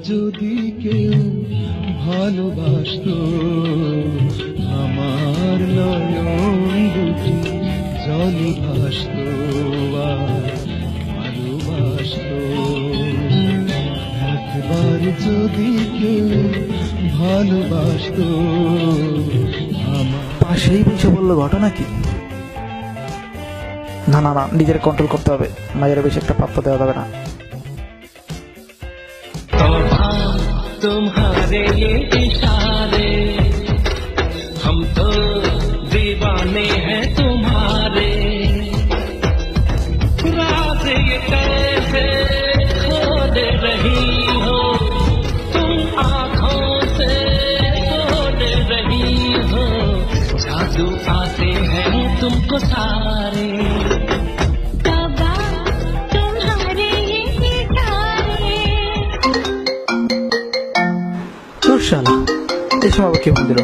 যদি কেউ ভালোবাসতো আমার নয়ন দুটি জলে ভাসতো আর ভালোবাসতো। একবার যদি কেউ ভালোবাসতো আমার। পাশেই বসে বললো ঘটনা কি? না না না, নিজের কন্ট্রোল করতে হবে, মায়ের বেশি একটা প্রাপ্ত দেওয়া যাবে না। तुम्हारे ये इशारे हम तो दीवाने हैं तुम्हारे। रात ये कैसे खोद रही हो तुम आँखों से खोद रही हो। जादू आते हैं तुमको सारे। শালা, এই সময় আবার কে ফোন দিল?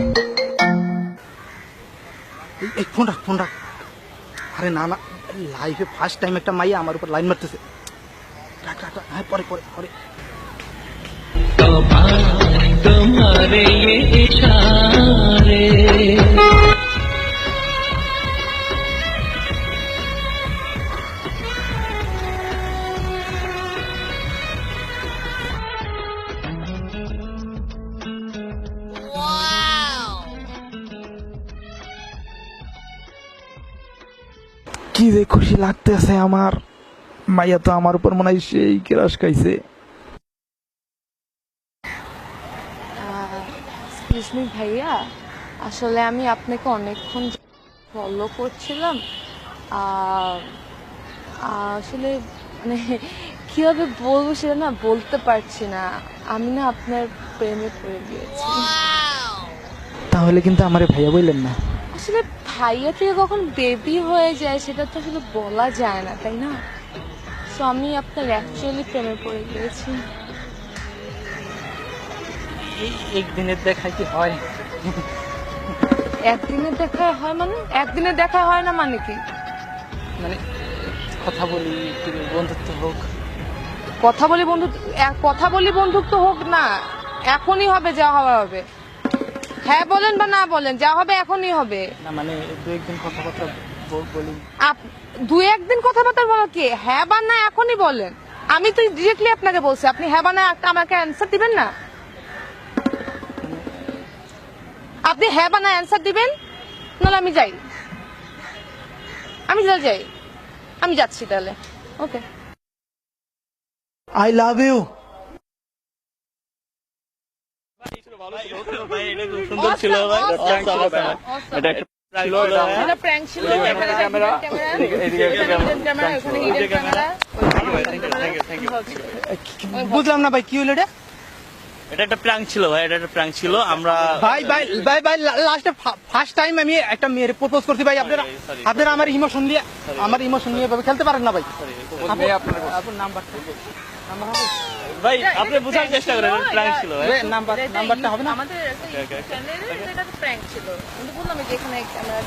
এই ফোন রাখ, ফোন রাখ। আরে না না, লাইফে ফার্স্ট টাইম একটা মাইয়া আমার উপর লাইন মারতেছে। রাখ রাখ রাখ, হ্যাঁ পরে পরে পরে। तुम्हारे ये इशारे কি যে খুশি লাগতেছে আমার। মাইয়া তো আমার উপর মনে হয় সেই ক্রাশ খাইছে। এক্সকিউজ মি ভাইয়া, আসলে আমি আপনাকে অনেকক্ষণ ফলো করছিলাম। আসলে মানে কিভাবে বলবো সেটা না বলতে পারছি না। আমি না আপনার প্রেমে পড়ে গিয়েছি। তাহলে কিন্তু আমারে ভাইয়া বললেন না। আসলে ভাইয়া থেকে কখন বেবি হয়ে যায় সেটা তো আসলে বলা যায় না, তাই না? তো আমি আপনার অ্যাকচুয়ালি প্রেমে পড়ে গিয়েছি। একদিনের দেখায় কি হয়? একদিনের দেখা হয় মানে? একদিনের দেখা হয় না মানে কি? মানে কথা বলি, একটু বন্ধুত্ব হোক। কথা বলি বন্ধুত্ব হোক না, এখনই হবে, যা হবে হবে। হ্যাঁ বলেন বা না বলেন, যা হবে এখনই হবে। না মানে দু একদিন কথাবার্তা বলি। দু একদিন কথাবার্তা বলো কি? হ্যাঁ বা না এখনই বলেন। আমি তো ডিরেক্টলি আপনাকে বলছি, আপনি হ্যাঁ বা না আমাকে অ্যান্সার দিবেন না? আপনি হ্যাঁ বা না অ্যান্সার দিবেন, নাহলে আমি যাই। আমি যাচ্ছি তাহলে। ওকে, আই লাভ ইউ। সুন্দর ছিল ভাই, এটা এটা প্র্যাঙ্ক ছিল। এখানে ক্যামেরা, এদিকে ক্যামেরা, ওখানে হিডেন ক্যামেরা। বুঝলাম না ভাই, কি হলো এটা? এটা একটা প্র্যাঙ্ক ছিল ভাই, এটা একটা প্র্যাঙ্ক ছিল। আমরা ভাই ভাই ভাই ভাই লাস্টে ফার্স্ট টাইম আমি একটা মেয়ের প্রপোজ করছি ভাই। আপনারা আমার ইমোশন নিয়ে ভাবে খেলতে পারেন না ভাই। আপনার নাম্বারটা ভাই আপনি বোঝার চেষ্টা করেন, এটা প্র্যাঙ্ক ছিল ভাই। নাম্বারটা হবে না? আমাদের চ্যানেলে এটা তো প্র্যাঙ্ক ছিল। আমি বললাম যে এখানে ক্যামেরা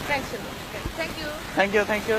প্র্যাঙ্ক ছিল। Thank you. Thank you.